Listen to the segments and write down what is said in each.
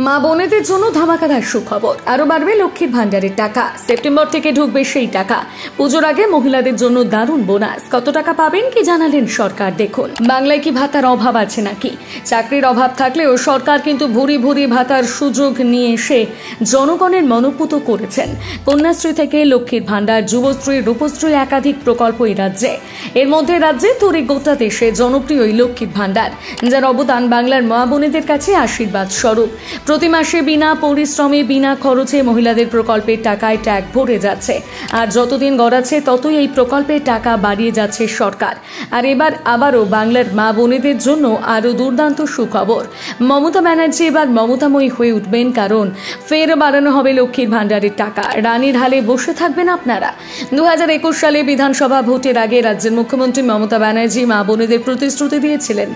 মা বোনেদের জন্য ধামাকাদার সুখবর, আরো বাড়বে লক্ষ্মীর ভান্ডারের টাকা। সেপ্টেম্বর থেকে ঢুকবে সেই টাকা। পুজোর আগে মহিলাদের জন্য দারুণ বোনাস। কত টাকা পাবেন কি জানালেন সরকার, দেখুন। বাংলায় কি ভাতার অভাব আছে নাকি? চাকরির অভাব থাকলেও সরকার কিন্তু ভুরি ভুরি ভাতার সুযোগ নিয়ে এসে জনগণের মনোপুত করেছেন। কন্যাশ্রী থেকে লক্ষ্মীর ভান্ডার, যুবশ্রী, রূপশ্রী একাধিক প্রকল্প এই রাজ্যে। এর মধ্যে রাজ্যে তৈরি গোটা দেশে জনপ্রিয় লক্ষ্মীর ভান্ডার, যার অবদান বাংলার মা বোনেদের কাছে আশীর্বাদ স্বরূপ। প্রতি মাসে বিনা পরিশ্রমে বিনা খরচে মহিলাদের প্রকল্পের টাকায় ট্যাগ ভরে যাচ্ছে। আর যতদিন গড়াচ্ছে ততই এই প্রকল্পের টাকা বাড়িয়ে যাচ্ছে সরকার। আর এবার আবারও বাংলার মা বোনেদের জন্য আরও দুর্দান্ত সুখবর। মমতা ব্যানার্জি এবার মমতাময়ী হয়ে উঠবেন, কারণ ফের বাড়ানো হবে লক্ষ্মীর ভান্ডারের টাকা। রানীর হালে বসে থাকবেন আপনারা। 2021 সালে বিধানসভা ভোটের আগে রাজ্যের মুখ্যমন্ত্রী মমতা ব্যানার্জি মা বোনেদের প্রতিশ্রুতি দিয়েছিলেন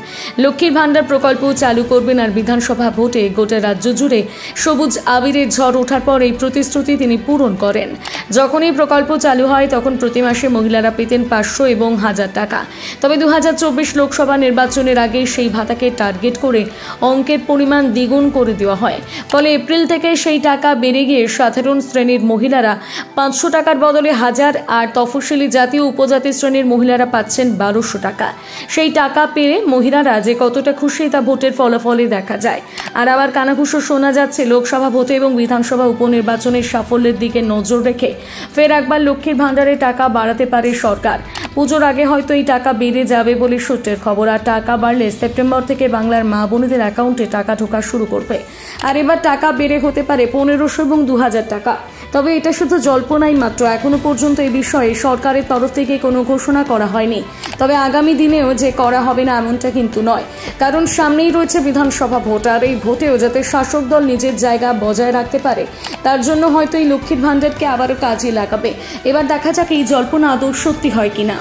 লক্ষ্মীর ভান্ডার প্রকল্প চালু করবেন। আর বিধানসভা ভোটে গোটা রাজ্য জুড়ে সবুজ আবিরের ঝড় ওঠার পর এই প্রতিশ্রুতি তিনি পূরণ করেন। যখন এই প্রকল্প চালু হয় তখন প্রতি মাসে মহিলারা পেতেন 500 এবং 1000 টাকা। তবে 2024 লোকসভা নির্বাচনের আগে সেই ভাতাকে টার্গেট করে অঙ্কের পরিমাণ দ্বিগুণ করে দেওয়া হয়। ফলে এপ্রিল থেকে সেই টাকা বেড়ে গিয়ে সাধারণ শ্রেণীর মহিলারা 500 টাকার বদলে 1000, আর তফসিলি জাতি ও উপজাতি শ্রেণীর মহিলারা পাচ্ছেন 1200 টাকা। সেই টাকা পেয়ে মহিলারা যে কতটা খুশি তা ভোটের ফলাফলে দেখা যায়। আর আবার কানাঘুষো শোনা যাচ্ছে লোকসভা ভোটে এবং বিধানসভা উপনির্বাচনের সাফল্যের দিকে নজর রেখে ফের একবার লক্ষ্মীর ভান্ডারে টাকা বাড়াতে পারে সরকার। পুজোর আগে হয়তো এই টাকা বেড়ে যাবে বলে সূত্রের খবর। আর টাকা বাড়লে সেপ্টেম্বর থেকে বাংলার মা বোনেদের অ্যাকাউন্টে টাকা ঢোকা শুরু করবে। আর এবার টাকা বেড়ে হতে পারে 1500 এবং 2000 টাকা। তবে এটা শুধু জল্পনাই মাত্র। এখনো পর্যন্ত এই বিষয়ে সরকারের তরফ থেকে কোনো ঘোষণা করা হয়নি। তবে আগামী দিনেও যে করা হবে না এমনটা কিন্তু নয়, কারণ সামনেই রয়েছে বিধানসভা ভোট। আর এই ভোটেও যাতে শাসক দল নিজের জায়গা বজায় রাখতে পারে তার জন্য হয়তো এই লক্ষ্মীর ভান্ডারকে আবারও কাজে লাগাবে। এবার দেখা যাক এই জল্পনা আদৌ সত্যি হয় কিনা।